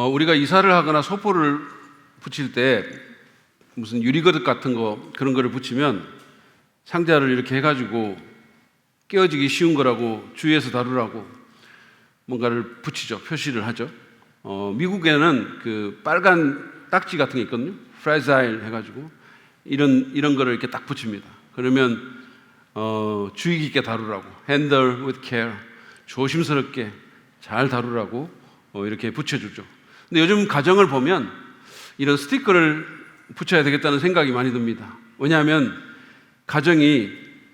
우리가 이사를 하거나 소포를 붙일 때 무슨 유리그릇 같은 거 그런 거를 붙이면 상자를 이렇게 해가지고 깨어지기 쉬운 거라고 주위에서 다루라고 뭔가를 붙이죠. 표시를 하죠. 미국에는 그 빨간 딱지 같은 게 있거든요. 프라자일 해가지고 이런 거를 이렇게 딱 붙입니다. 그러면 주의 깊게 다루라고, handle with care, 조심스럽게 잘 다루라고 이렇게 붙여주죠. 근데 요즘 가정을 보면 이런 스티커를 붙여야 되겠다는 생각이 많이 듭니다. 왜냐하면 가정이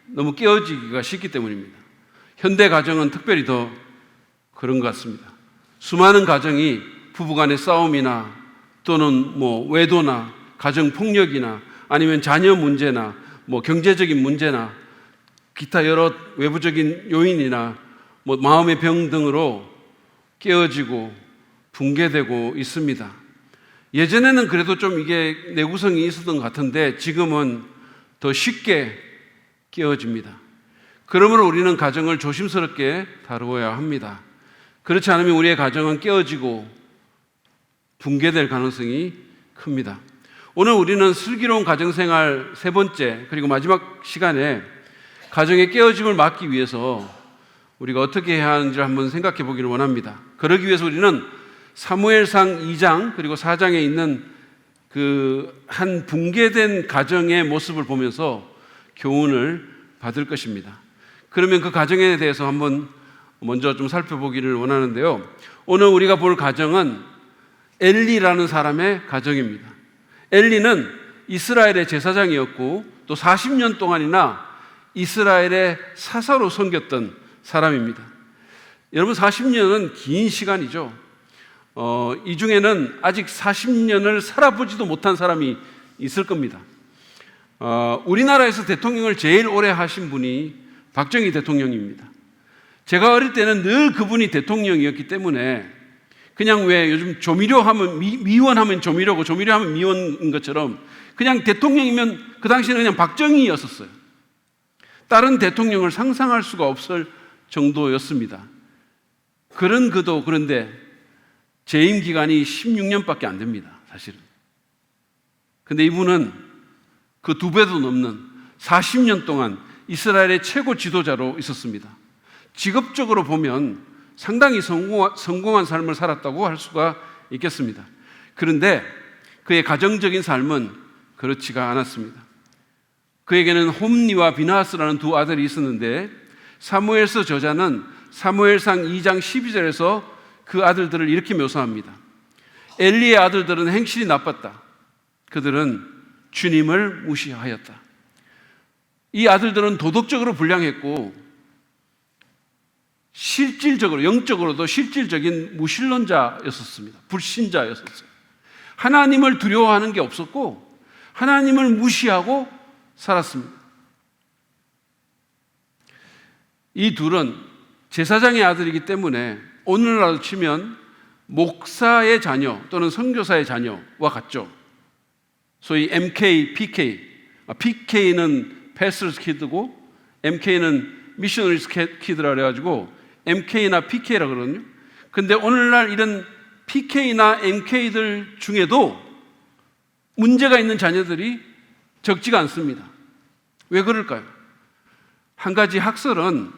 너무 깨어지기가 쉽기 때문입니다. 현대 가정은 특별히 더 그런 것 같습니다. 수많은 가정이 부부간의 싸움이나 또는 외도나 가정 폭력이나 아니면 자녀 문제나 경제적인 문제나 기타 여러 외부적인 요인이나 마음의 병 등으로 깨어지고 붕괴되고 있습니다. 예전에는 그래도 좀 이게 내구성이 있었던 것 같은데 지금은 더 쉽게 깨어집니다. 그러므로 우리는 가정을 조심스럽게 다루어야 합니다. 그렇지 않으면 우리의 가정은 깨어지고 붕괴될 가능성이 큽니다. 오늘 우리는 슬기로운 가정생활 세 번째 그리고 마지막 시간에 가정의 깨어짐을 막기 위해서 우리가 어떻게 해야 하는지를 한번 생각해 보기를 원합니다. 그러기 위해서 우리는 사무엘상 2장 그리고 4장에 있는 그 한 붕괴된 가정의 모습을 보면서 교훈을 받을 것입니다. 그러면 그 가정에 대해서 한번 먼저 좀 살펴보기를 원하는데요. 오늘 우리가 볼 가정은 엘리라는 사람의 가정입니다. 엘리는 이스라엘의 제사장이었고 또 40년 동안이나 이스라엘의 사사로 섬겼던 사람입니다. 여러분 40년은 긴 시간이죠. 이 중에는 아직 40년을 살아보지도 못한 사람이 있을 겁니다. 우리나라에서 대통령을 제일 오래 하신 분이 박정희 대통령입니다. 제가 어릴 때는 늘 그분이 대통령이었기 때문에 그냥 왜 요즘 조미료 하면 미원 하면 조미료고 조미료 하면 미원인 것처럼 그냥 대통령이면 그 당시에는 그냥 박정희였었어요. 다른 대통령을 상상할 수가 없을 정도였습니다. 그런데 재임 기간이 16년밖에 안 됩니다, 사실은. 근데 이분은 그 2배도 넘는 40년 동안 이스라엘의 최고 지도자로 있었습니다. 직업적으로 보면 상당히 성공한 삶을 살았다고 할 수가 있겠습니다. 그런데 그의 가정적인 삶은 그렇지가 않았습니다. 그에게는 홈니와 비나하스라는 두 아들이 있었는데 사무엘서 저자는 사무엘상 2장 12절에서 그 아들들을 이렇게 묘사합니다. 엘리의 아들들은 행실이 나빴다. 그들은 주님을 무시하였다. 이 아들들은 도덕적으로 불량했고 실질적으로 영적으로도 실질적인 무신론자였었습니다. 불신자였었어요. 하나님을 두려워하는 게 없었고 하나님을 무시하고 살았습니다. 이 둘은 제사장의 아들이기 때문에 오늘날로 치면 목사의 자녀 또는 선교사의 자녀와 같죠. 소위 MK, PK. PK는 Pastor's Kid고 MK는 Missionaries Kid라 그래가지고 MK나 PK라 그러거든요. 근데 오늘날 이런 PK나 MK들 중에도 문제가 있는 자녀들이 적지가 않습니다. 왜 그럴까요? 한 가지 학설은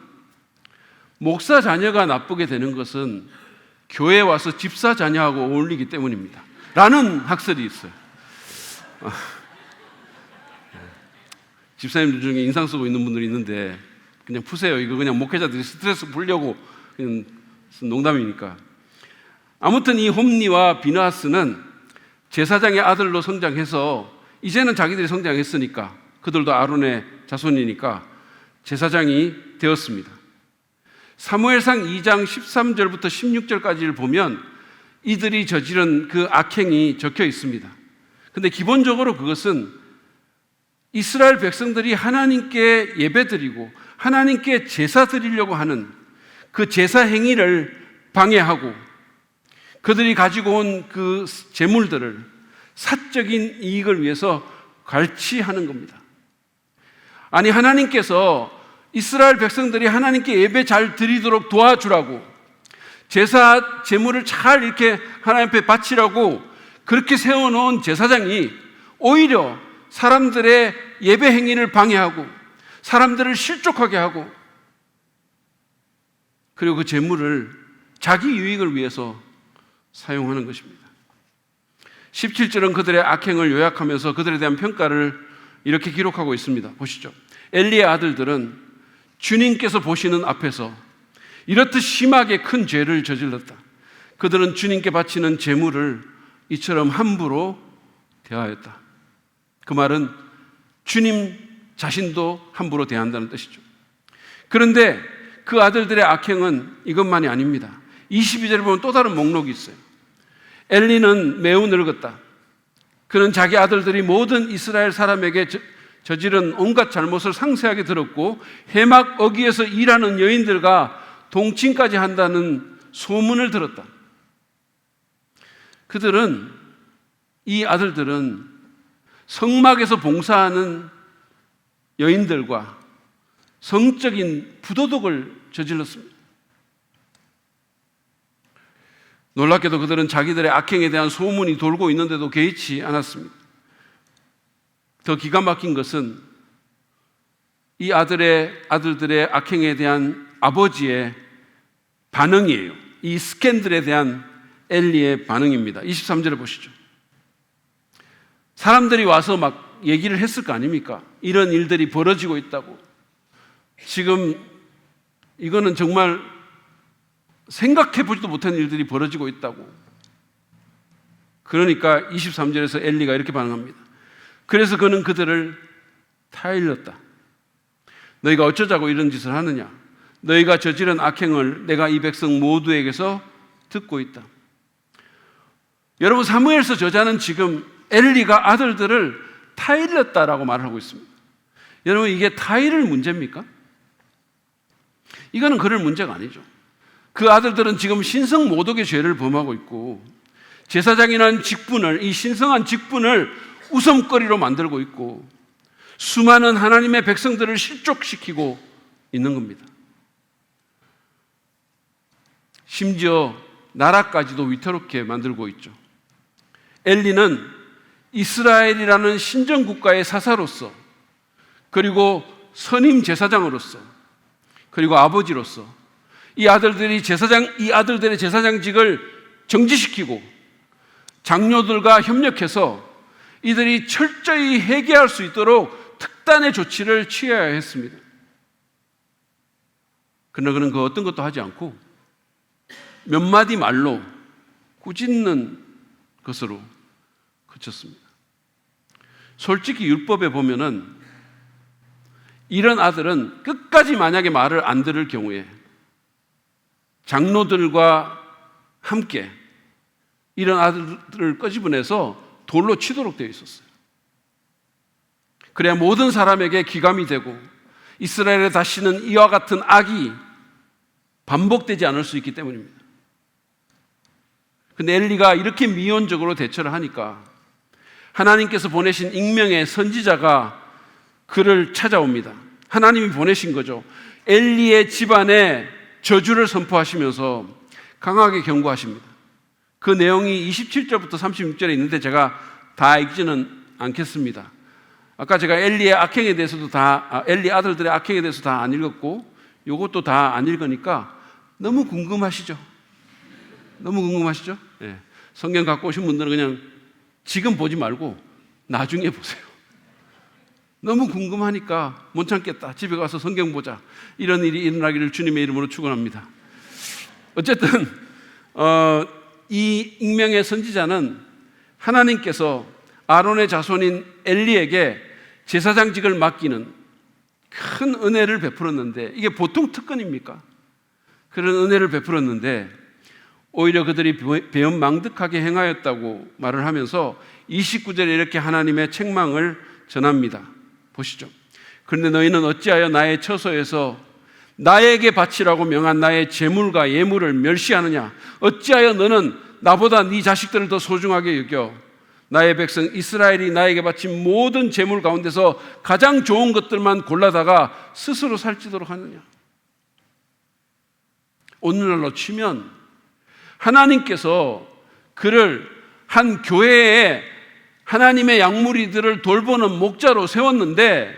목사 자녀가 나쁘게 되는 것은 교회에 와서 집사 자녀하고 어울리기 때문입니다. 라는 학설이 있어요. 집사님들 중에 인상 쓰고 있는 분들이 있는데 그냥 푸세요. 이거 그냥 목회자들이 스트레스 풀려고 그냥 농담이니까. 아무튼 이 홈니와 비나하스는 제사장의 아들로 성장해서 이제는 자기들이 성장했으니까 그들도 아론의 자손이니까 제사장이 되었습니다. 사무엘상 2장 13절부터 16절까지를 보면 이들이 저지른 그 악행이 적혀 있습니다. 근데 기본적으로 그것은 이스라엘 백성들이 하나님께 예배드리고 하나님께 제사 드리려고 하는 그 제사 행위를 방해하고 그들이 가지고 온 그 재물들을 사적인 이익을 위해서 갈취하는 겁니다. 아니 하나님께서 이스라엘 백성들이 하나님께 예배 잘 드리도록 도와주라고 제사 제물을 잘 이렇게 하나님 앞에 바치라고 그렇게 세워놓은 제사장이 오히려 사람들의 예배 행위를 방해하고 사람들을 실족하게 하고 그리고 그 제물을 자기 유익을 위해서 사용하는 것입니다. 17절은 그들의 악행을 요약하면서 그들에 대한 평가를 이렇게 기록하고 있습니다. 보시죠. 엘리의 아들들은 주님께서 보시는 앞에서 이렇듯 심하게 큰 죄를 저질렀다. 그들은 주님께 바치는 제물을 이처럼 함부로 대하였다. 그 말은 주님 자신도 함부로 대한다는 뜻이죠. 그런데 그 아들들의 악행은 이것만이 아닙니다. 22절에 보면 또 다른 목록이 있어요. 엘리는 매우 늙었다. 그는 자기 아들들이 모든 이스라엘 사람에게 저지른 온갖 잘못을 상세하게 들었고 해막 어귀에서 일하는 여인들과 동침까지 한다는 소문을 들었다. 이 아들들은 성막에서 봉사하는 여인들과 성적인 부도덕을 저질렀습니다. 놀랍게도 그들은 자기들의 악행에 대한 소문이 돌고 있는데도 개의치 않았습니다. 더 기가 막힌 것은 이 아들들의 악행에 대한 아버지의 반응이에요. 이 스캔들에 대한 엘리의 반응입니다. 23절을 보시죠. 사람들이 와서 막 얘기를 했을 거 아닙니까? 이런 일들이 벌어지고 있다고. 지금 이거는 정말 생각해 보지도 못한 일들이 벌어지고 있다고. 그러니까 23절에서 엘리가 이렇게 반응합니다. 그래서 그는 그들을 타일렀다. 너희가 어쩌자고 이런 짓을 하느냐? 너희가 저지른 악행을 내가 이 백성 모두에게서 듣고 있다. 여러분, 사무엘서 저자는 지금 엘리가 아들들을 타일렀다라고 말을 하고 있습니다. 여러분, 이게 타일을 문제입니까? 이거는 그럴 문제가 아니죠. 그 아들들은 지금 신성 모독의 죄를 범하고 있고 제사장이라는 직분을, 이 신성한 직분을 웃음거리로 만들고 있고 수많은 하나님의 백성들을 실족시키고 있는 겁니다. 심지어 나라까지도 위태롭게 만들고 있죠. 엘리는 이스라엘이라는 신정국가의 사사로서, 그리고 선임 제사장으로서, 그리고 아버지로서 이 아들들의 제사장직을 정지시키고 장로들과 협력해서 이들이 철저히 회개할 수 있도록 특단의 조치를 취해야 했습니다. 그러나 그는 그 어떤 것도 하지 않고 몇 마디 말로 꾸짖는 것으로 그쳤습니다. 솔직히 율법에 보면은 이런 아들은 끝까지 만약에 말을 안 들을 경우에 장로들과 함께 이런 아들을 끄집어내서 돌로 치도록 되어 있었어요. 그래야 모든 사람에게 기감이 되고 이스라엘에 다시는 이와 같은 악이 반복되지 않을 수 있기 때문입니다. 근데 엘리가 이렇게 미온적으로 대처를 하니까 하나님께서 보내신 익명의 선지자가 그를 찾아옵니다. 하나님이 보내신 거죠. 엘리의 집안에 저주를 선포하시면서 강하게 경고하십니다. 그 내용이 27절부터 36절에 있는데 제가 다 읽지는 않겠습니다. 아까 제가 엘리 아들들의 악행에 대해서 다 안 읽었고 이것도 다 안 읽으니까 너무 궁금하시죠? 네. 성경 갖고 오신 분들은 그냥 지금 보지 말고 나중에 보세요. 너무 궁금하니까 못 참겠다. 집에 가서 성경 보자. 이런 일이 일어나기를 주님의 이름으로 축원합니다. 어쨌든 이 익명의 선지자는 하나님께서 아론의 자손인 엘리에게 제사장직을 맡기는 큰 은혜를 베풀었는데, 이게 보통 특권입니까? 그런 은혜를 베풀었는데 오히려 그들이 배은망덕하게 행하였다고 말을 하면서 29절에 이렇게 하나님의 책망을 전합니다. 보시죠. 그런데 너희는 어찌하여 나의 처소에서 나에게 바치라고 명한 나의 제물과 예물을 멸시하느냐? 어찌하여 너는 나보다 네 자식들을 더 소중하게 여겨 나의 백성 이스라엘이 나에게 바친 모든 제물 가운데서 가장 좋은 것들만 골라다가 스스로 살찌도록 하느냐? 오늘날로 치면 하나님께서 그를 한 교회에 하나님의 양무리들을 돌보는 목자로 세웠는데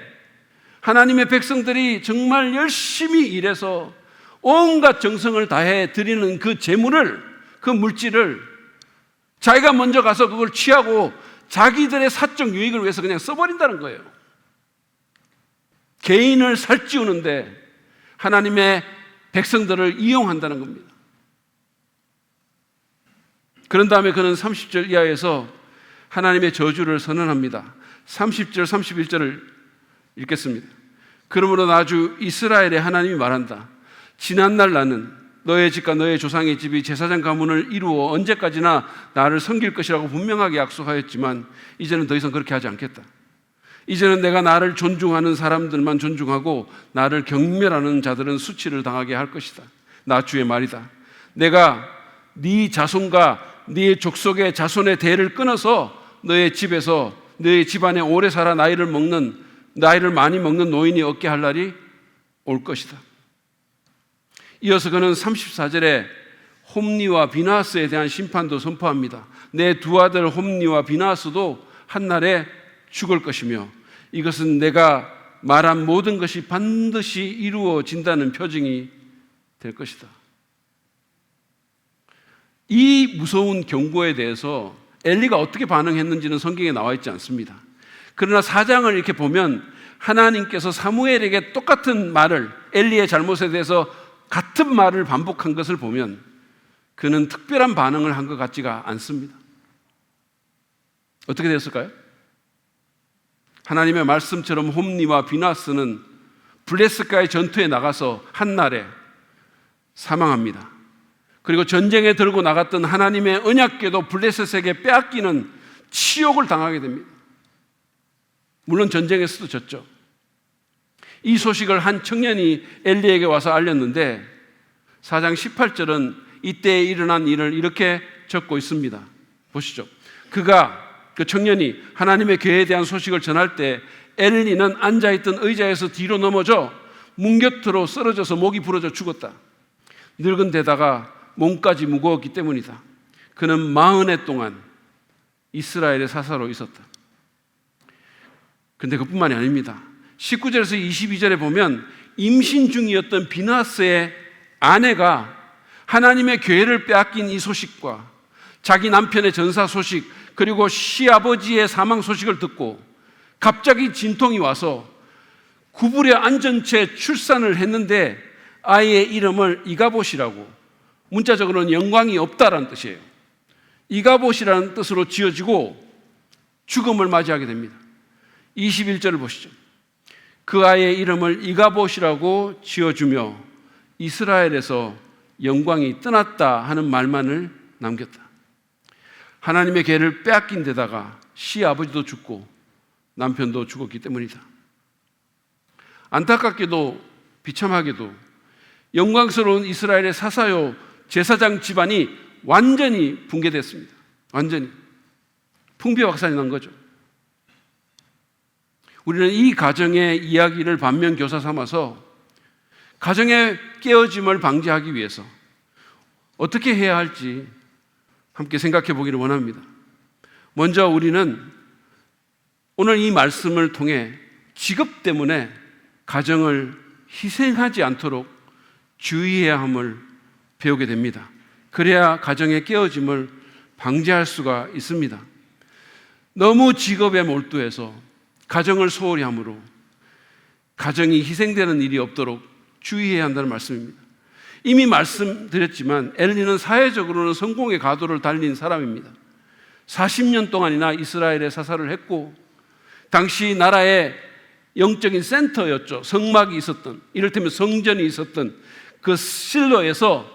하나님의 백성들이 정말 열심히 일해서 온갖 정성을 다해 드리는 그 재물을, 그 물질을 자기가 먼저 가서 그걸 취하고 자기들의 사적 유익을 위해서 그냥 써버린다는 거예요. 개인을 살찌우는데 하나님의 백성들을 이용한다는 겁니다. 그런 다음에 그는 30절 이하에서 하나님의 저주를 선언합니다. 30절, 31절을 읽겠습니다. 그러므로 나주 이스라엘의 하나님이 말한다. 지난날 나는 너의 집과 너의 조상의 집이 제사장 가문을 이루어 언제까지나 나를 섬길 것이라고 분명하게 약속하였지만 이제는 더 이상 그렇게 하지 않겠다. 이제는 내가 나를 존중하는 사람들만 존중하고 나를 경멸하는 자들은 수치를 당하게 할 것이다. 나 주의 말이다. 내가 네 자손과 네 족속의 자손의 대를 끊어서 너의 집에서 너의 집안에 오래 살아 나이를 많이 먹는 노인이 없게 할 날이 올 것이다. 이어서 그는 34절에 홈리와 비나스에 대한 심판도 선포합니다. 내 두 아들 홈리와 비나스도 한날에 죽을 것이며 이것은 내가 말한 모든 것이 반드시 이루어진다는 표징이 될 것이다. 이 무서운 경고에 대해서 엘리가 어떻게 반응했는지는 성경에 나와 있지 않습니다. 그러나 4장을 이렇게 보면 하나님께서 사무엘에게 똑같은 말을, 엘리의 잘못에 대해서 같은 말을 반복한 것을 보면 그는 특별한 반응을 한 것 같지가 않습니다. 어떻게 됐을까요? 하나님의 말씀처럼 홈리와 비나스는 블레셋과의 전투에 나가서 한날에 사망합니다. 그리고 전쟁에 들고 나갔던 하나님의 언약궤도 블레셋에게 빼앗기는 치욕을 당하게 됩니다. 물론 전쟁에서도 졌죠. 이 소식을 한 청년이 엘리에게 와서 알렸는데 4장 18절은 이때에 일어난 일을 이렇게 적고 있습니다. 보시죠. 그 청년이 하나님의 괴에 대한 소식을 전할 때 엘리는 앉아있던 의자에서 뒤로 넘어져 문 곁으로 쓰러져서 목이 부러져 죽었다. 늙은 데다가 몸까지 무거웠기 때문이다. 그는 40해 동안 이스라엘의 사사로 있었다. 그런데 그뿐만이 아닙니다. 19절에서 22절에 보면 임신 중이었던 비나스의 아내가 하나님의 괴를 빼앗긴 이 소식과 자기 남편의 전사 소식, 그리고 시아버지의 사망 소식을 듣고 갑자기 진통이 와서 구부려 앉은 채 출산을 했는데 아이의 이름을 이가봇이라고, 문자적으로는 영광이 없다라는 뜻이에요. 이가봇이라는 뜻으로 지어지고 죽음을 맞이하게 됩니다. 21절을 보시죠. 그 아이의 이름을 이가봇이라고 지어주며 이스라엘에서 영광이 떠났다 하는 말만을 남겼다. 하나님의 계를 빼앗긴 데다가 시아버지도 죽고 남편도 죽었기 때문이다. 안타깝게도 비참하게도 영광스러운 이스라엘의 사사요 제사장 집안이 완전히 붕괴됐습니다. 완전히 풍비박산이 난 거죠. 우리는 이 가정의 이야기를 반면교사 삼아서 가정의 깨어짐을 방지하기 위해서 어떻게 해야 할지 함께 생각해 보기를 원합니다. 먼저 우리는 오늘 이 말씀을 통해 직업 때문에 가정을 희생하지 않도록 주의해야 함을 배우게 됩니다. 그래야 가정의 깨어짐을 방지할 수가 있습니다. 너무 직업에 몰두해서 가정을 소홀히 함으로 가정이 희생되는 일이 없도록 주의해야 한다는 말씀입니다. 이미 말씀드렸지만 엘리는 사회적으로는 성공의 가도를 달린 사람입니다. 40년 동안이나 이스라엘의 사사를 했고 당시 나라의 영적인 센터였죠. 성막이 있었던, 이를테면 성전이 있었던 그 실로에서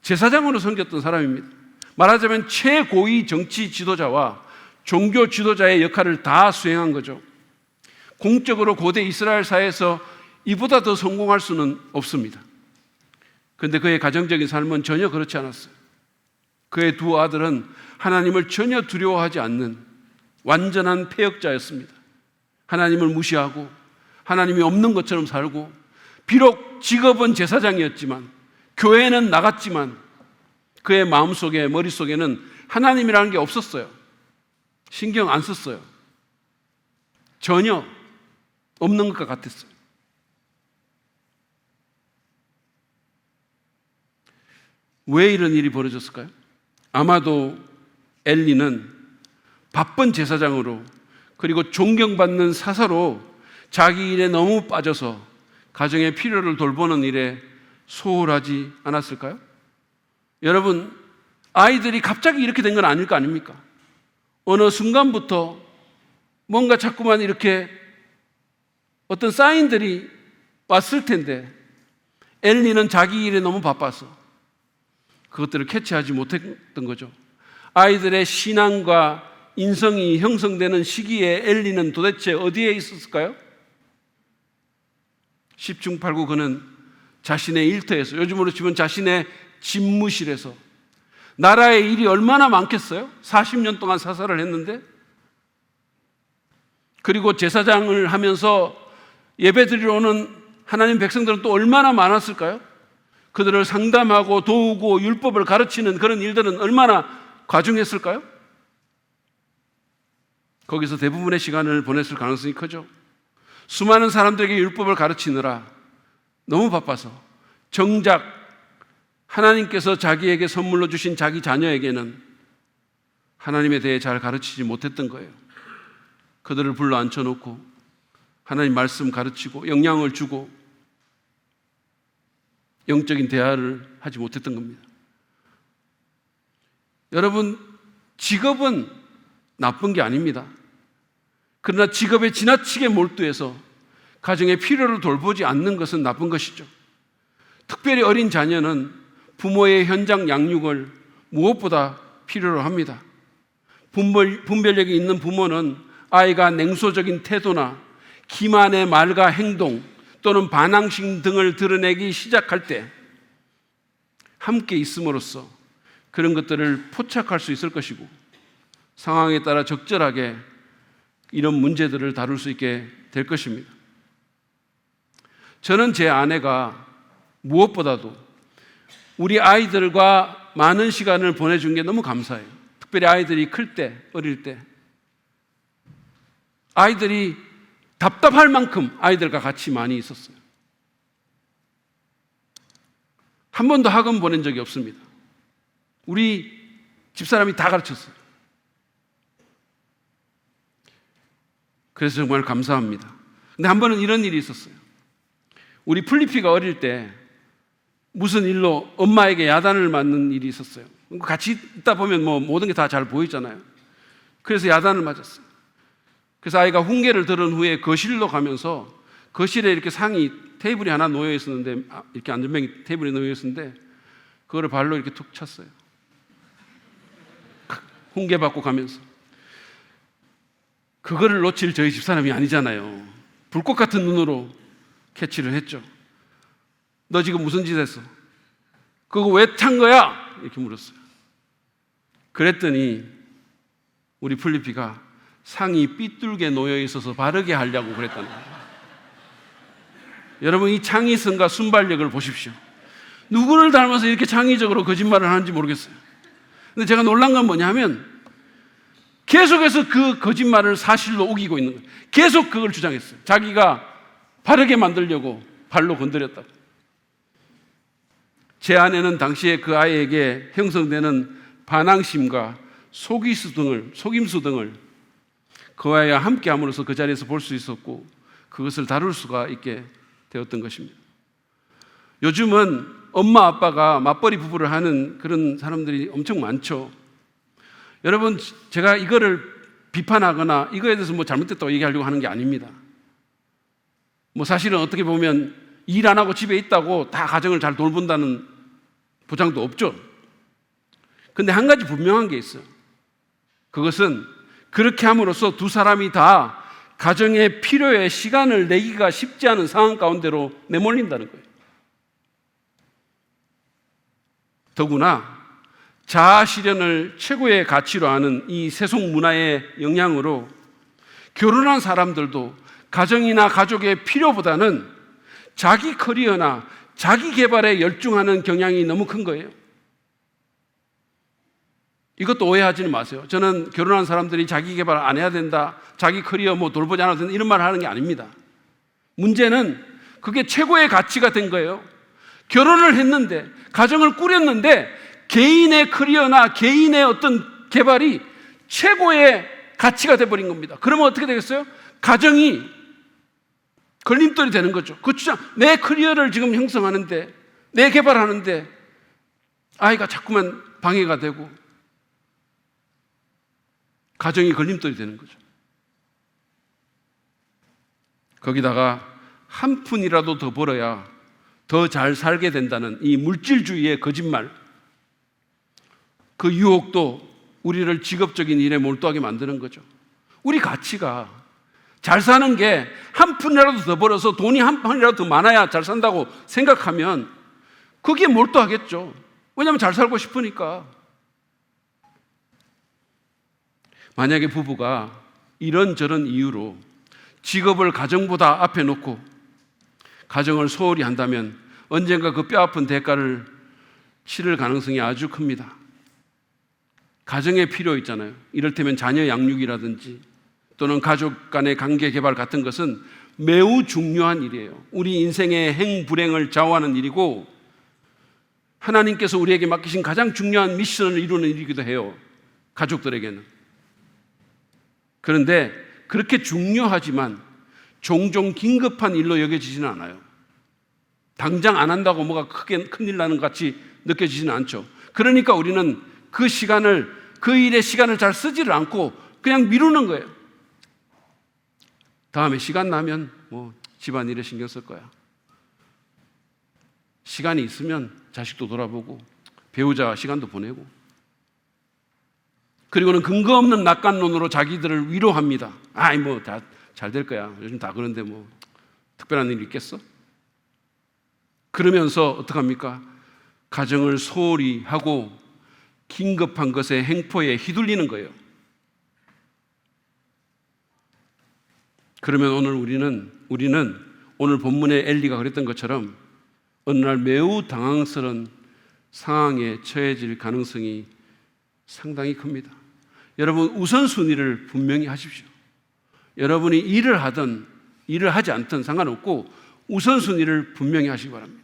제사장으로 섬겼던 사람입니다. 말하자면 최고위 정치 지도자와 종교 지도자의 역할을 다 수행한 거죠. 공적으로 고대 이스라엘 사회에서 이보다 더 성공할 수는 없습니다. 그런데 그의 가정적인 삶은 전혀 그렇지 않았어요. 그의 두 아들은 하나님을 전혀 두려워하지 않는 완전한 패역자였습니다. 하나님을 무시하고 하나님이 없는 것처럼 살고, 비록 직업은 제사장이었지만 교회는 나갔지만 그의 마음속에, 머릿속에는 하나님이라는 게 없었어요. 신경 안 썼어요. 전혀 없는 것과 같았어요. 왜 이런 일이 벌어졌을까요? 아마도 엘리는 바쁜 제사장으로 그리고 존경받는 사사로 자기 일에 너무 빠져서 가정의 필요를 돌보는 일에 소홀하지 않았을까요? 여러분, 아이들이 갑자기 이렇게 된 건 아닐 거 아닙니까? 어느 순간부터 뭔가 자꾸만 이렇게 어떤 사인들이 왔을 텐데 엘리는 자기 일에 너무 바빠서 그것들을 캐치하지 못했던 거죠. 아이들의 신앙과 인성이 형성되는 시기에 엘리는 도대체 어디에 있었을까요? 10중 8구 그는 자신의 일터에서, 요즘으로 치면 자신의 집무실에서, 나라의 일이 얼마나 많겠어요? 40년 동안 사사를 했는데, 그리고 제사장을 하면서 예배드리러 오는 하나님 백성들은 또 얼마나 많았을까요? 그들을 상담하고 도우고 율법을 가르치는 그런 일들은 얼마나 과중했을까요? 거기서 대부분의 시간을 보냈을 가능성이 크죠. 수많은 사람들에게 율법을 가르치느라 너무 바빠서 정작 하나님께서 자기에게 선물로 주신 자기 자녀에게는 하나님에 대해 잘 가르치지 못했던 거예요. 그들을 불러 앉혀놓고 하나님 말씀 가르치고 영향을 주고 영적인 대화를 하지 못했던 겁니다. 여러분, 직업은 나쁜 게 아닙니다. 그러나 직업에 지나치게 몰두해서 가정의 필요를 돌보지 않는 것은 나쁜 것이죠. 특별히 어린 자녀는 부모의 현장 양육을 무엇보다 필요로 합니다. 분별력이 있는 부모는 아이가 냉소적인 태도나 기만의 말과 행동 또는 반항심 등을 드러내기 시작할 때 함께 있음으로써 그런 것들을 포착할 수 있을 것이고 상황에 따라 적절하게 이런 문제들을 다룰 수 있게 될 것입니다. 저는 제 아내가 무엇보다도 우리 아이들과 많은 시간을 보내준 게 너무 감사해요. 특별히 아이들이 클 때, 어릴 때 아이들이 답답할 만큼 아이들과 같이 많이 있었어요. 한 번도 학원 보낸 적이 없습니다. 우리 집사람이 다 가르쳤어요. 그래서 정말 감사합니다. 근데 한 번은 이런 일이 있었어요. 우리 플리피가 어릴 때 무슨 일로 엄마에게 야단을 맞는 일이 있었어요. 같이 있다 보면 뭐 모든 게 다 잘 보이잖아요. 그래서 야단을 맞았어요. 그래서 아이가 훈계를 들은 후에 거실로 가면서 거실에 이렇게 상이 테이블이 하나 놓여 있었는데 이렇게 안전뱅이 테이블이 놓여 있었는데 그거를 발로 이렇게 툭 쳤어요. 훈계 받고 가면서. 그거를 놓칠 저희 집사람이 아니잖아요. 불꽃 같은 눈으로 캐치를 했죠. 너 지금 무슨 짓 했어? 그거 왜 찬 거야? 이렇게 물었어요. 그랬더니 우리 플리피가 상이 삐뚤게 놓여 있어서 바르게 하려고 그랬다는 거예요. 여러분, 이 창의성과 순발력을 보십시오. 누구를 닮아서 이렇게 창의적으로 거짓말을 하는지 모르겠어요. 근데 제가 놀란 건 뭐냐 하면 계속해서 그 거짓말을 사실로 우기고 있는 거예요. 계속 그걸 주장했어요. 자기가 바르게 만들려고 발로 건드렸다고. 제 아내는 당시에 그 아이에게 형성되는 반항심과 속임수 등을 그 아이와 함께 함으로써 그 자리에서 볼 수 있었고 그것을 다룰 수가 있게 되었던 것입니다. 요즘은 엄마 아빠가 맞벌이 부부를 하는 그런 사람들이 엄청 많죠. 여러분, 제가 이거를 비판하거나 이거에 대해서 뭐 잘못됐다고 얘기하려고 하는 게 아닙니다. 뭐 사실은 어떻게 보면 일 안 하고 집에 있다고 다 가정을 잘 돌본다는 보장도 없죠. 근데 한 가지 분명한 게 있어요. 그것은 그렇게 함으로써 두 사람이 다 가정의 필요에 시간을 내기가 쉽지 않은 상황 가운데로 내몰린다는 거예요. 더구나 자아 실현을 최고의 가치로 하는 이 세속 문화의 영향으로 결혼한 사람들도 가정이나 가족의 필요보다는 자기 커리어나 자기 개발에 열중하는 경향이 너무 큰 거예요. 이것도 오해하지는 마세요. 저는 결혼한 사람들이 자기 개발 안 해야 된다, 자기 커리어 돌보지 않아도 된다, 이런 말을 하는 게 아닙니다. 문제는 그게 최고의 가치가 된 거예요. 결혼을 했는데, 가정을 꾸렸는데 개인의 커리어나 개인의 어떤 개발이 최고의 가치가 돼버린 겁니다. 그러면 어떻게 되겠어요? 가정이 걸림돌이 되는 거죠. 그 주장, 내 커리어를 지금 형성하는데, 내 개발하는데 아이가 자꾸만 방해가 되고 가정이 걸림돌이 되는 거죠. 거기다가 한 푼이라도 더 벌어야 더 잘 살게 된다는 이 물질주의의 거짓말, 그 유혹도 우리를 직업적인 일에 몰두하게 만드는 거죠. 우리 가치가 잘 사는 게 한 푼이라도 더 벌어서 돈이 한 푼이라도 더 많아야 잘 산다고 생각하면 거기에 몰두하겠죠. 왜냐하면 잘 살고 싶으니까. 만약에 부부가 이런저런 이유로 직업을 가정보다 앞에 놓고 가정을 소홀히 한다면 언젠가 그 뼈아픈 대가를 치를 가능성이 아주 큽니다. 가정에 필요 있잖아요. 이를테면 자녀 양육이라든지 또는 가족 간의 관계 개발 같은 것은 매우 중요한 일이에요. 우리 인생의 행불행을 좌우하는 일이고 하나님께서 우리에게 맡기신 가장 중요한 미션을 이루는 일이기도 해요. 가족들에게는. 그런데 그렇게 중요하지만 종종 긴급한 일로 여겨지지는 않아요. 당장 안 한다고 뭐가 크게 큰일 나는 것 같이 느껴지지는 않죠. 그러니까 우리는 그 시간을, 그 일에 시간을 잘 쓰지를 않고 그냥 미루는 거예요. 다음에 시간 나면 집안일에 신경 쓸 거야. 시간이 있으면 자식도 돌아보고 배우자 시간도 보내고, 그리고는 근거 없는 낙관론으로 자기들을 위로합니다. 아이 다 잘 될 거야. 요즘 다 그런데 특별한 일이 있겠어? 그러면서 어떡합니까? 가정을 소홀히 하고 긴급한 것에 행포에 휘둘리는 거예요. 그러면 오늘 우리는 오늘 본문의 엘리가 그랬던 것처럼 어느 날 매우 당황스러운 상황에 처해질 가능성이 상당히 큽니다. 여러분, 우선순위를 분명히 하십시오. 여러분이 일을 하든 일을 하지 않든 상관없고 우선순위를 분명히 하시기 바랍니다.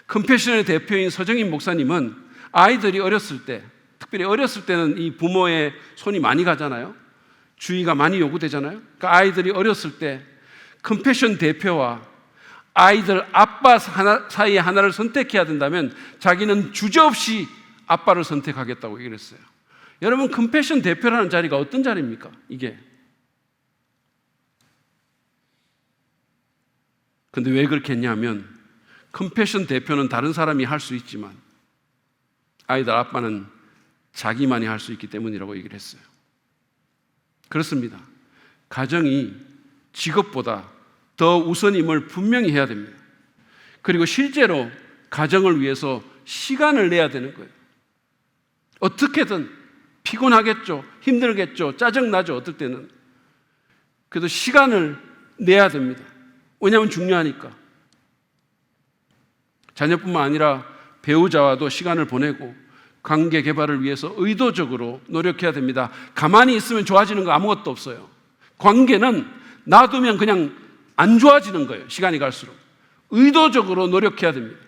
컴패션의 대표인 서정인 목사님은 아이들이 어렸을 때, 특별히 어렸을 때는 이 부모의 손이 많이 가잖아요. 주의가 많이 요구되잖아요. 그러니까 아이들이 어렸을 때 컴패션 대표와 아이들 아빠 사이에 하나를 선택해야 된다면 자기는 주저없이 아빠를 선택하겠다고 얘기를 했어요. 여러분, 컴패션 대표라는 자리가 어떤 자리입니까? 이게. 근데 왜 그렇게 했냐면 컴패션 대표는 다른 사람이 할 수 있지만 아이들 아빠는 자기만이 할 수 있기 때문이라고 얘기를 했어요. 그렇습니다. 가정이 직업보다 더 우선임을 분명히 해야 됩니다. 그리고 실제로 가정을 위해서 시간을 내야 되는 거예요. 어떻게든 피곤하겠죠, 힘들겠죠, 짜증나죠, 어떨 때는. 그래도 시간을 내야 됩니다. 왜냐하면 중요하니까. 자녀뿐만 아니라 배우자와도 시간을 보내고 관계 개발을 위해서 의도적으로 노력해야 됩니다. 가만히 있으면 좋아지는 거 아무것도 없어요. 관계는 놔두면 그냥 안 좋아지는 거예요. 시간이 갈수록. 의도적으로 노력해야 됩니다.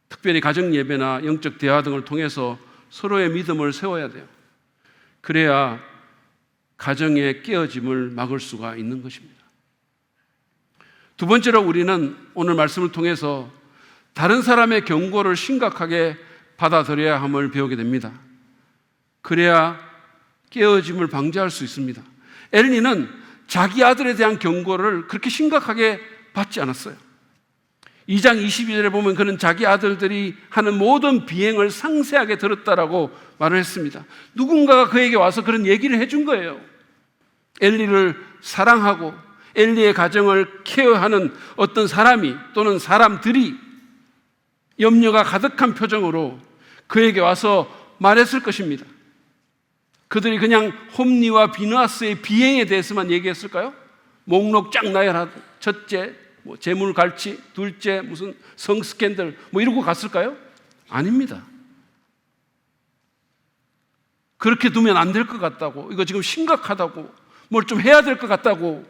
특별히 가정 예배나 영적 대화 등을 통해서 서로의 믿음을 세워야 돼요. 그래야 가정의 깨어짐을 막을 수가 있는 것입니다. 두 번째로 우리는 오늘 말씀을 통해서 다른 사람의 경고를 심각하게 받아들여야 함을 배우게 됩니다. 그래야 깨어짐을 방지할 수 있습니다. 엘리는 자기 아들에 대한 경고를 그렇게 심각하게 받지 않았어요. 2장 22절에 보면 그는 자기 아들들이 하는 모든 비행을 상세하게 들었다라고 말을 했습니다. 누군가가 그에게 와서 그런 얘기를 해준 거예요. 엘리를 사랑하고 엘리의 가정을 케어하는 어떤 사람이 또는 사람들이 염려가 가득한 표정으로 그에게 와서 말했을 것입니다. 그들이 그냥 홈리와 비누아스의 비행에 대해서만 얘기했을까요? 목록 쫙 나열하던 첫째, 재물 갈취, 둘째, 무슨 성 스캔들 이러고 갔을까요? 아닙니다. 그렇게 두면 안 될 것 같다고, 이거 지금 심각하다고, 뭘 좀 해야 될 것 같다고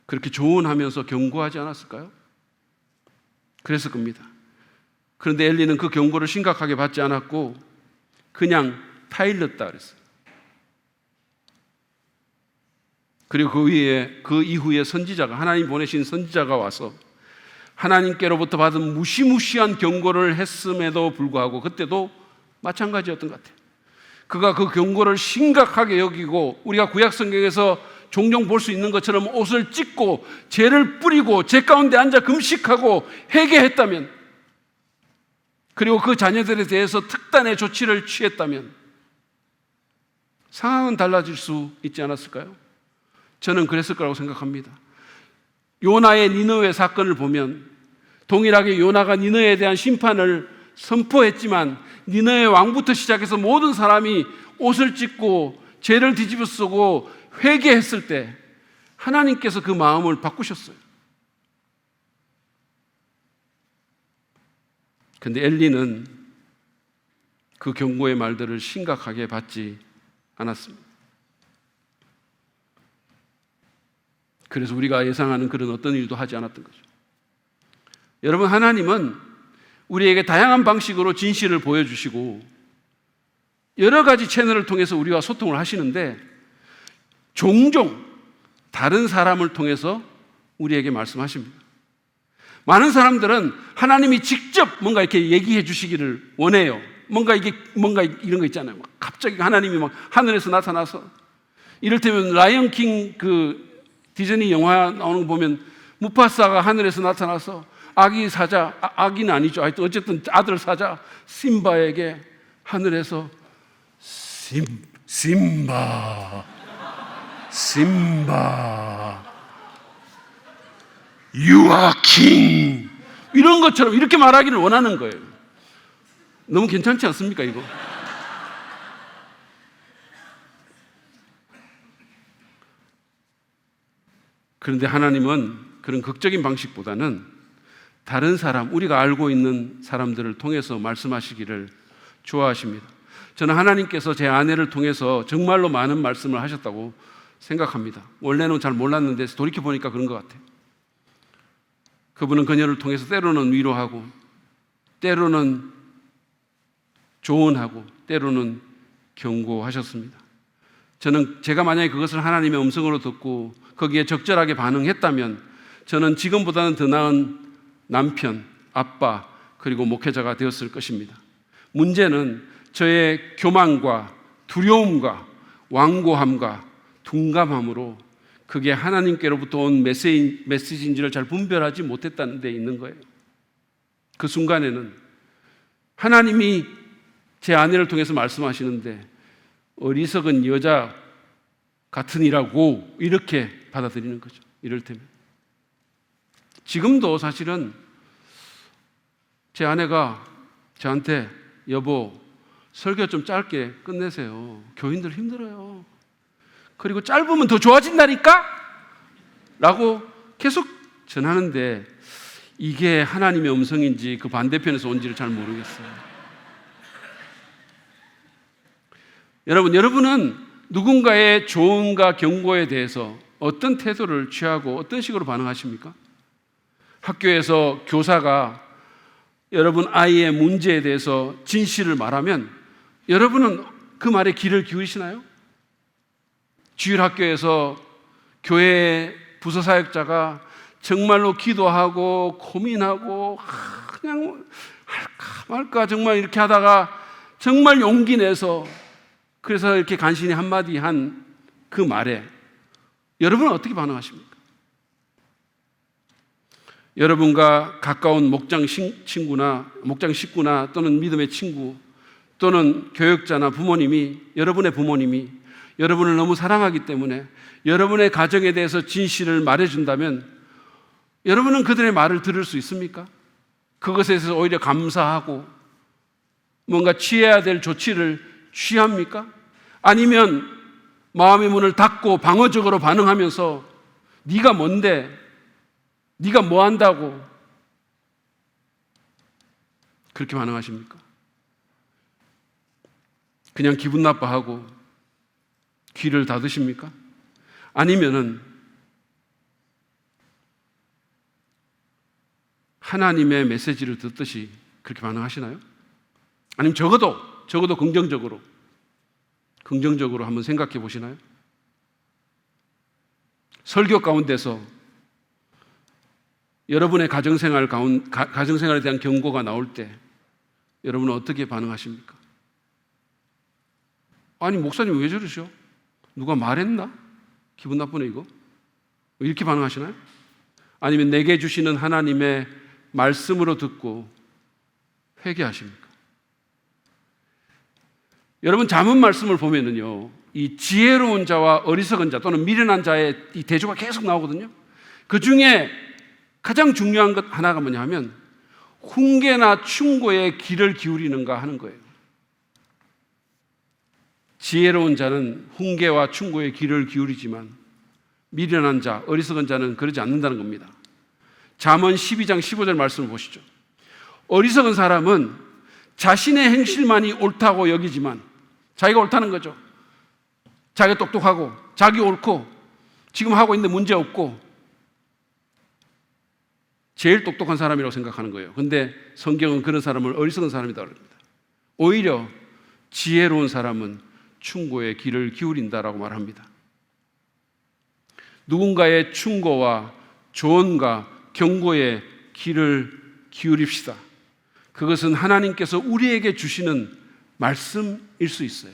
그렇게 조언하면서 경고하지 않았을까요? 그랬을 겁니다. 그런데 엘리는 그 경고를 심각하게 받지 않았고 그냥 타일렀다 그랬어요. 그리고 그 이후에 선지자가, 하나님 보내신 선지자가 와서 하나님께로부터 받은 무시무시한 경고를 했음에도 불구하고 그때도 마찬가지였던 것 같아요. 그가 그 경고를 심각하게 여기고 우리가 구약 성경에서 종종 볼 수 있는 것처럼 옷을 찢고 죄를 뿌리고 죄 가운데 앉아 금식하고 회개했다면, 그리고 그 자녀들에 대해서 특단의 조치를 취했다면 상황은 달라질 수 있지 않았을까요? 저는 그랬을 거라고 생각합니다. 요나의 니느웨 사건을 보면 동일하게 요나가 니느웨에 대한 심판을 선포했지만 니느웨 왕부터 시작해서 모든 사람이 옷을 찢고 죄를 뒤집어 쓰고 회개했을 때 하나님께서 그 마음을 바꾸셨어요. 그런데 엘리는 그 경고의 말들을 심각하게 받지 않았습니다. 그래서 우리가 예상하는 그런 어떤 일도 하지 않았던 거죠. 여러분, 하나님은 우리에게 다양한 방식으로 진실을 보여주시고 여러 가지 채널을 통해서 우리와 소통을 하시는데 종종 다른 사람을 통해서 우리에게 말씀하십니다. 많은 사람들은 하나님이 직접 뭔가 이렇게 얘기해 주시기를 원해요. 뭔가 이런 거 있잖아요. 갑자기 하나님이 막 하늘에서 나타나서, 이를테면 라이언킹 그 디즈니 영화 나오는 거 보면 무파사가 하늘에서 나타나서 아기 사자, 아기는 아니죠. 하여튼 어쨌든 아들 사자 심바에게 하늘에서 심바 You are king 이런 것처럼 이렇게 말하기를 원하는 거예요. 너무 괜찮지 않습니까 이거? 그런데 하나님은 그런 극적인 방식보다는 다른 사람, 우리가 알고 있는 사람들을 통해서 말씀하시기를 좋아하십니다. 저는 하나님께서 제 아내를 통해서 정말로 많은 말씀을 하셨다고 생각합니다. 원래는 잘 몰랐는데 돌이켜보니까 그런 것 같아요. 그분은 그녀를 통해서 때로는 위로하고 때로는 조언하고 때로는 경고하셨습니다. 저는 제가 만약에 그것을 하나님의 음성으로 듣고 거기에 적절하게 반응했다면 저는 지금보다는 더 나은 남편, 아빠, 그리고 목회자가 되었을 것입니다. 문제는 저의 교만과 두려움과 완고함과 둔감함으로 그게 하나님께로부터 온 메시지인지를 잘 분별하지 못했다는 데 있는 거예요. 그 순간에는 하나님이 제 아내를 통해서 말씀하시는데 어리석은 여자 같으니라고 이렇게 받아들이는 거죠. 이를테면 지금도 사실은 제 아내가 저한테 여보 설교 좀 짧게 끝내세요. 교인들 힘들어요. 그리고 짧으면 더 좋아진다니까? 라고 계속 전하는데 이게 하나님의 음성인지 그 반대편에서 온지를 잘 모르겠어요. 여러분은 누군가의 조언과 경고에 대해서 어떤 태도를 취하고 어떤 식으로 반응하십니까? 학교에서 교사가 여러분 아이의 문제에 대해서 진실을 말하면 여러분은 그 말에 귀를 기울이시나요? 주일학교에서 교회 부서사역자가 정말로 기도하고 고민하고 그냥 할까 말까 정말 이렇게 하다가 정말 용기 내서 그래서 이렇게 간신히 한마디 한 그 말에 여러분은 어떻게 반응하십니까? 여러분과 가까운 목장 식구나 또는 믿음의 친구 또는 교육자나 부모님이, 여러분의 부모님이 여러분을 너무 사랑하기 때문에 여러분의 가정에 대해서 진실을 말해준다면 여러분은 그들의 말을 들을 수 있습니까? 그것에 대해서 오히려 감사하고 뭔가 취해야 될 조치를 취합니까? 아니면 마음의 문을 닫고 방어적으로 반응하면서 네가 뭔데? 네가 뭐 한다고? 그렇게 반응하십니까? 그냥 기분 나빠하고 귀를 닫으십니까? 아니면은 하나님의 메시지를 듣듯이 그렇게 반응하시나요? 아니면 적어도 긍정적으로 한번 생각해 보시나요? 설교 가운데서 여러분의 가정생활에 대한 경고가 나올 때 여러분은 어떻게 반응하십니까? 아니, 목사님 왜 저러셔? 누가 말했나? 기분 나쁘네 이거? 이렇게 반응하시나요? 아니면 내게 주시는 하나님의 말씀으로 듣고 회개하십니까? 여러분, 잠언 말씀을 보면은요, 이 지혜로운 자와 어리석은 자 또는 미련한 자의 이 대조가 계속 나오거든요. 그 중에 가장 중요한 것 하나가 뭐냐 하면 훈계나 충고에 귀를 기울이는가 하는 거예요. 지혜로운 자는 훈계와 충고에 귀를 기울이지만 미련한 자, 어리석은 자는 그러지 않는다는 겁니다. 잠언 12장 15절 말씀을 보시죠. 어리석은 사람은 자신의 행실만이 옳다고 여기지만, 자기가 옳다는 거죠. 자기가 똑똑하고 자기 옳고 지금 하고 있는데 문제 없고 제일 똑똑한 사람이라고 생각하는 거예요. 그런데 성경은 그런 사람을 어리석은 사람이라고 합니다. 오히려 지혜로운 사람은 충고에 귀를 기울인다라고 말합니다. 누군가의 충고와 조언과 경고에 귀를 기울입시다. 그것은 하나님께서 우리에게 주시는 말씀일 수 있어요.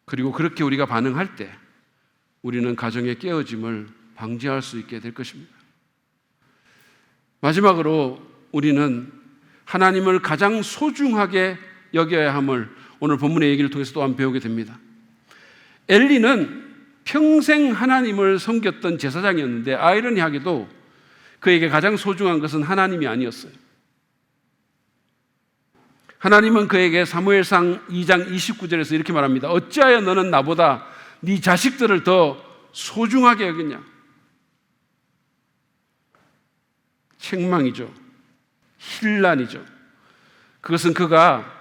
그리고 그렇게 우리가 반응할 때 우리는 가정의 깨어짐을 방지할 수 있게 될 것입니다. 마지막으로 우리는 하나님을 가장 소중하게 여겨야 함을 오늘 본문의 얘기를 통해서 또한 배우게 됩니다. 엘리는 평생 하나님을 섬겼던 제사장이었는데 아이러니하게도 그에게 가장 소중한 것은 하나님이 아니었어요. 하나님은 그에게 사무엘상 2장 29절에서 이렇게 말합니다. 어찌하여 너는 나보다 네 자식들을 더 소중하게 여기냐? 책망이죠. 혼란이죠. 그것은 그가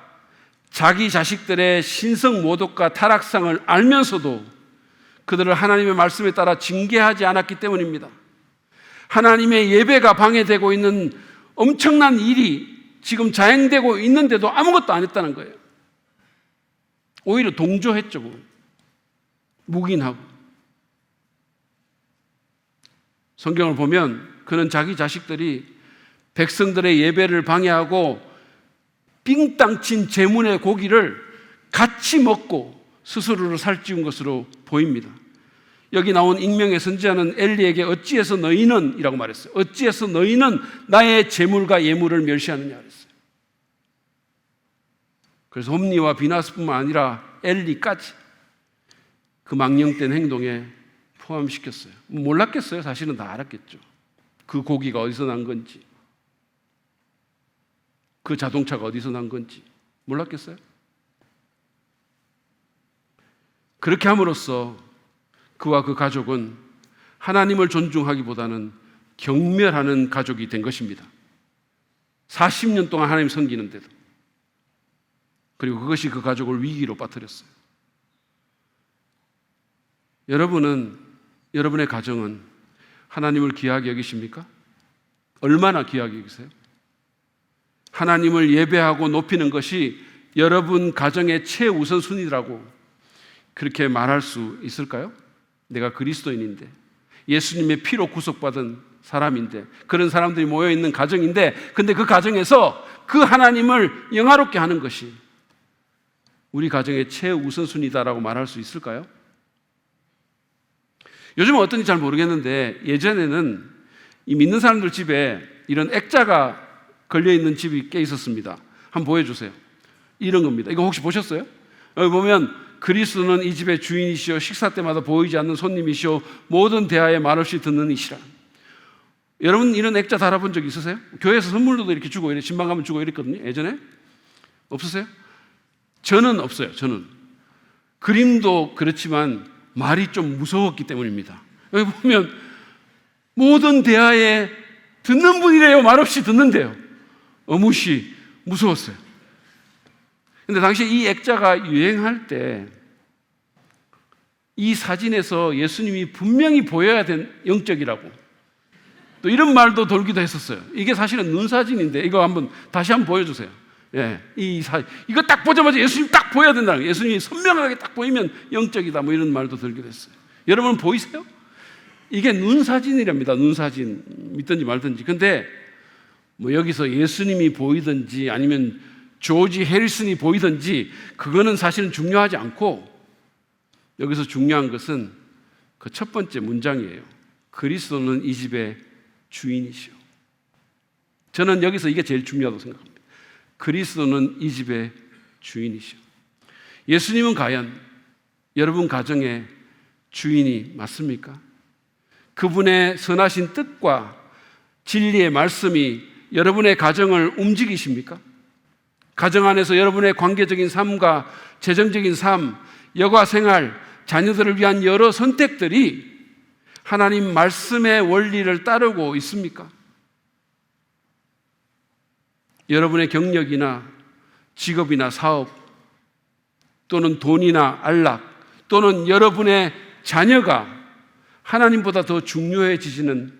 자기 자식들의 신성 모독과 타락상을 알면서도 그들을 하나님의 말씀에 따라 징계하지 않았기 때문입니다. 하나님의 예배가 방해되고 있는 엄청난 일이 지금 자행되고 있는데도 아무것도 안 했다는 거예요. 오히려 동조했죠. 묵인하고. 성경을 보면 그는 자기 자식들이 백성들의 예배를 방해하고 빙땅 친 제문의 고기를 같이 먹고 스스로를 살찌운 것으로 보입니다. 여기 나온 익명의 선지자는 엘리에게 어찌해서 너희는 이라고 말했어요. 어찌해서 너희는 나의 제물과 예물을 멸시하느냐 그랬어요. 그래서 홈리와 비나스뿐만 아니라 엘리까지 그 망령된 행동에 포함시켰어요. 몰랐겠어요? 사실은 다 알았겠죠. 그 고기가 어디서 난 건지, 그 자동차가 어디서 난 건지 몰랐겠어요? 그렇게 함으로써 그와 그 가족은 하나님을 존중하기보다는 경멸하는 가족이 된 것입니다. 40년 동안 하나님 섬기는데도. 그리고 그것이 그 가족을 위기로 빠뜨렸어요. 여러분의 가정은 하나님을 귀하게 여기십니까? 얼마나 귀하게 여기세요? 하나님을 예배하고 높이는 것이 여러분 가정의 최우선순위라고 그렇게 말할 수 있을까요? 내가 그리스도인인데, 예수님의 피로 구속받은 사람인데, 그런 사람들이 모여있는 가정인데, 근데 그 가정에서 그 하나님을 영화롭게 하는 것이 우리 가정의 최우선순위다라고 말할 수 있을까요? 요즘은 어떤지 잘 모르겠는데 예전에는 이 믿는 사람들 집에 이런 액자가 걸려있는 집이 꽤 있었습니다. 한번 보여주세요. 이런 겁니다. 이거 혹시 보셨어요? 여기 보면 그리스도는 이 집의 주인이시오, 식사 때마다 보이지 않는 손님이시오, 모든 대화에 말없이 듣는 이시라. 여러분 이런 액자 달아본 적 있으세요? 교회에서 선물로도 이렇게 주고 이렇게 신방 가면 주고 이랬거든요. 예전에 없으세요? 저는 없어요. 저는 그림도 그렇지만 말이 좀 무서웠기 때문입니다. 여기 보면 모든 대화에 듣는 분이래요. 말없이 듣는데요. 어무시 무서웠어요. 근데 당시 이 액자가 유행할 때 이 사진에서 예수님이 분명히 보여야 된 영적이라고 또 이런 말도 돌기도 했었어요. 이게 사실은 눈 사진인데 이거 다시 한번 보여주세요. 예, 이거 딱 보자마자 예수님 딱 보여야 된다는 거예요. 예수님이 선명하게 딱 보이면 영적이다 뭐 이런 말도 들기도 했어요. 여러분 보이세요? 이게 눈 사진이랍니다. 눈 사진. 믿든지 말든지. 근데 뭐 여기서 예수님이 보이든지 아니면 조지 해리슨이 보이든지 그거는 사실은 중요하지 않고 여기서 중요한 것은 그 첫 번째 문장이에요. 그리스도는 이 집의 주인이시오. 저는 여기서 이게 제일 중요하다고 생각합니다. 그리스도는 이 집의 주인이시오. 예수님은 과연 여러분 가정의 주인이 맞습니까? 그분의 선하신 뜻과 진리의 말씀이 여러분의 가정을 움직이십니까? 가정 안에서 여러분의 관계적인 삶과 재정적인 삶, 여가 생활, 자녀들을 위한 여러 선택들이 하나님 말씀의 원리를 따르고 있습니까? 여러분의 경력이나 직업이나 사업 또는 돈이나 안락 또는 여러분의 자녀가 하나님보다 더 중요해지지는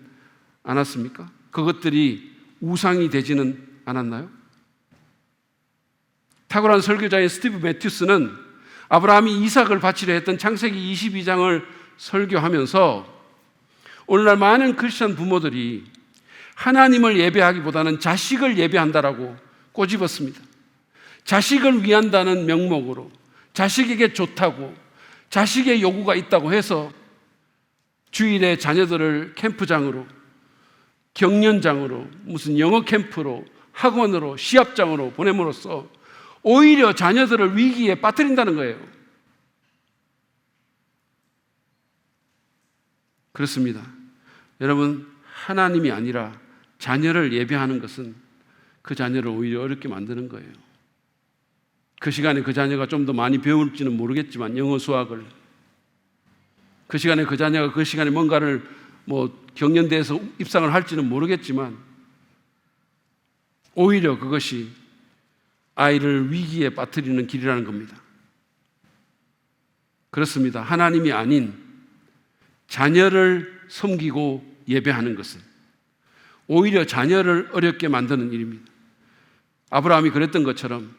않았습니까? 그것들이 우상이 되지는 않았나요? 탁월한 설교자인 스티브 매튜스는 아브라함이 이삭을 바치려 했던 창세기 22장을 설교하면서 오늘날 많은 크리스천 부모들이 하나님을 예배하기보다는 자식을 예배한다라고 꼬집었습니다. 자식을 위한다는 명목으로 자식에게 좋다고 자식의 요구가 있다고 해서 주일에 자녀들을 캠프장으로 경연장으로 무슨 영어 캠프로 학원으로 시합장으로 보냄으로써 오히려 자녀들을 위기에 빠뜨린다는 거예요. 그렇습니다. 여러분, 하나님이 아니라 자녀를 예배하는 것은 그 자녀를 오히려 어렵게 만드는 거예요. 그 시간에 그 자녀가 좀 더 많이 배울지는 모르겠지만 영어 수학을 그 시간에 그 자녀가 그 시간에 뭔가를 경연대에서 입상을 할지는 모르겠지만 오히려 그것이 아이를 위기에 빠뜨리는 길이라는 겁니다. 그렇습니다. 하나님이 아닌 자녀를 섬기고 예배하는 것은 오히려 자녀를 어렵게 만드는 일입니다. 아브라함이 그랬던 것처럼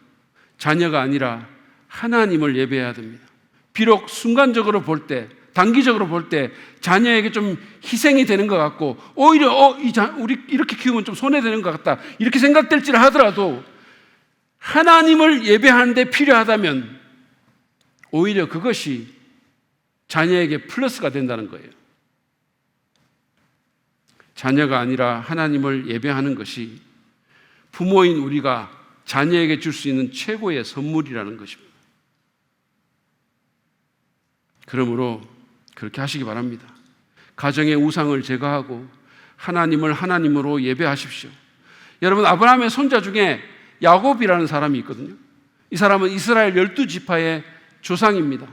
자녀가 아니라 하나님을 예배해야 됩니다. 비록 순간적으로 볼 때, 단기적으로 볼 때 자녀에게 좀 희생이 되는 것 같고 오히려 우리 이렇게 키우면 좀 손해되는 것 같다 이렇게 생각될지라 하더라도 하나님을 예배하는데 필요하다면 오히려 그것이 자녀에게 플러스가 된다는 거예요. 자녀가 아니라 하나님을 예배하는 것이 부모인 우리가 자녀에게 줄 수 있는 최고의 선물이라는 것입니다. 그러므로 그렇게 하시기 바랍니다. 가정의 우상을 제거하고 하나님을 하나님으로 예배하십시오. 여러분, 아브라함의 손자 중에 야곱이라는 사람이 있거든요. 이 사람은 이스라엘 12지파의 조상입니다.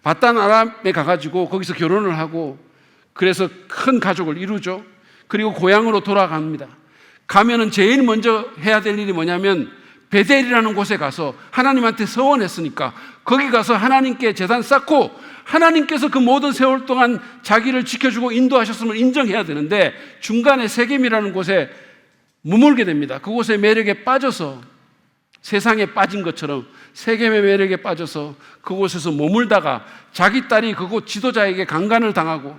바단 아람에 가가지고 거기서 결혼을 하고 그래서 큰 가족을 이루죠. 그리고 고향으로 돌아갑니다. 가면은 제일 먼저 해야 될 일이 뭐냐면 베델이라는 곳에 가서 하나님한테 서원했으니까 거기 가서 하나님께 제단 쌓고 하나님께서 그 모든 세월 동안 자기를 지켜주고 인도하셨음을 인정해야 되는데 중간에 세겜이라는 곳에 머물게 됩니다. 그곳의 매력에 빠져서 세상에 빠진 것처럼 세겜의 매력에 빠져서 그곳에서 머물다가 자기 딸이 그곳 지도자에게 강간을 당하고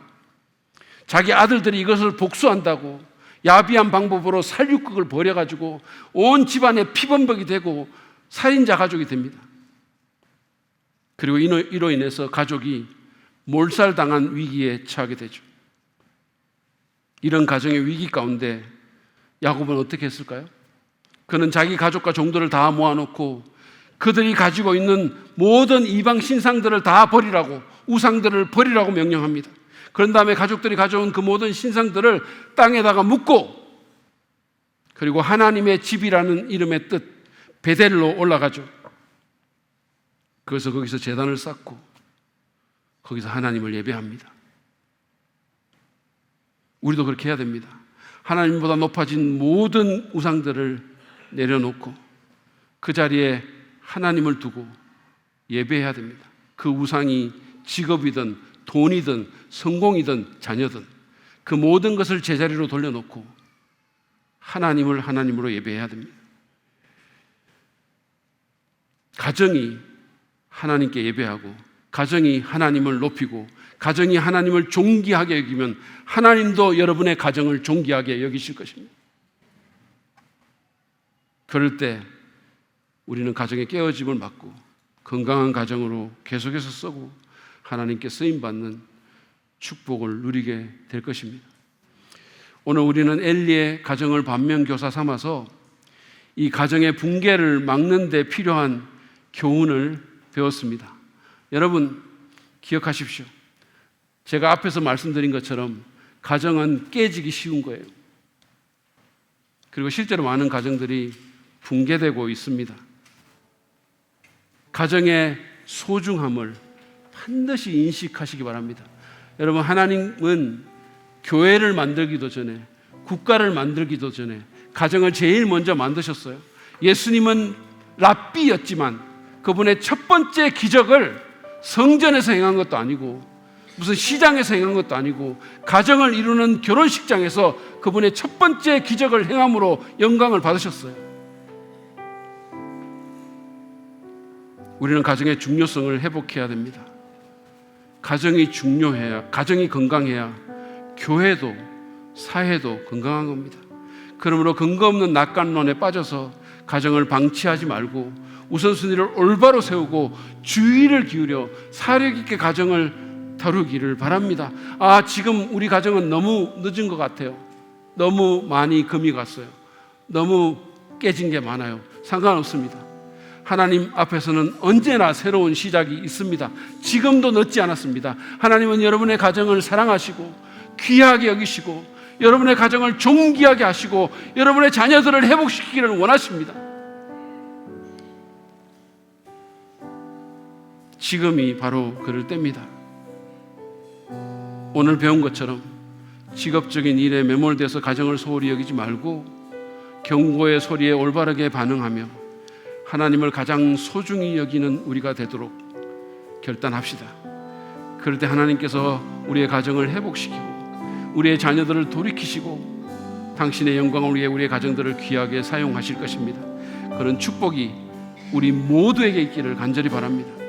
자기 아들들이 이것을 복수한다고 야비한 방법으로 살육극을 벌여가지고 온 집안에 피범벅이 되고 살인자 가족이 됩니다. 그리고 이로 인해서 가족이 몰살당한 위기에 처하게 되죠. 이런 가정의 위기 가운데 야곱은 어떻게 했을까요? 그는 자기 가족과 종들을 다 모아놓고 그들이 가지고 있는 모든 이방 신상들을 다 버리라고, 우상들을 버리라고 명령합니다. 그런 다음에 가족들이 가져온 그 모든 신상들을 땅에다가 묻고 그리고 하나님의 집이라는 이름의 뜻 베델로 올라가죠. 그래서 거기서 제단을 쌓고 거기서 하나님을 예배합니다. 우리도 그렇게 해야 됩니다. 하나님보다 높아진 모든 우상들을 내려놓고 그 자리에 하나님을 두고 예배해야 됩니다. 그 우상이 직업이든 돈이든 성공이든 자녀든 그 모든 것을 제자리로 돌려놓고 하나님을 하나님으로 예배해야 됩니다. 가정이 하나님께 예배하고 가정이 하나님을 높이고 가정이 하나님을 존귀하게 여기면 하나님도 여러분의 가정을 존귀하게 여기실 것입니다. 그럴 때 우리는 가정의 깨어짐을 막고 건강한 가정으로 계속해서 쓰고 하나님께 쓰임받는 축복을 누리게 될 것입니다. 오늘 우리는 엘리의 가정을 반면교사 삼아서 이 가정의 붕괴를 막는 데 필요한 교훈을 배웠습니다. 여러분 기억하십시오. 제가 앞에서 말씀드린 것처럼 가정은 깨지기 쉬운 거예요. 그리고 실제로 많은 가정들이 붕괴되고 있습니다. 가정의 소중함을 반드시 인식하시기 바랍니다. 여러분, 하나님은 교회를 만들기도 전에, 국가를 만들기도 전에 가정을 제일 먼저 만드셨어요. 예수님은 랍비였지만 그분의 첫 번째 기적을 성전에서 행한 것도 아니고 무슨 시장에서 행한 것도 아니고 가정을 이루는 결혼식장에서 그분의 첫 번째 기적을 행함으로 영광을 받으셨어요. 우리는 가정의 중요성을 회복해야 됩니다. 가정이 중요해야, 가정이 건강해야 교회도 사회도 건강한 겁니다. 그러므로 근거 없는 낙관론에 빠져서 가정을 방치하지 말고 우선순위를 올바로 세우고 주의를 기울여 사력 있게 가정을 다루기를 바랍니다. 지금 우리 가정은 너무 늦은 것 같아요. 너무 많이 금이 갔어요. 너무 깨진 게 많아요. 상관없습니다. 하나님 앞에서는 언제나 새로운 시작이 있습니다. 지금도 늦지 않았습니다. 하나님은 여러분의 가정을 사랑하시고 귀하게 여기시고 여러분의 가정을 존귀하게 하시고 여러분의 자녀들을 회복시키기를 원하십니다. 지금이 바로 그럴 때입니다. 오늘 배운 것처럼 직업적인 일에 매몰돼서 가정을 소홀히 여기지 말고 경고의 소리에 올바르게 반응하며 하나님을 가장 소중히 여기는 우리가 되도록 결단합시다. 그럴 때 하나님께서 우리의 가정을 회복시키고 우리의 자녀들을 돌이키시고 당신의 영광을 위해 우리의 가정들을 귀하게 사용하실 것입니다. 그런 축복이 우리 모두에게 있기를 간절히 바랍니다.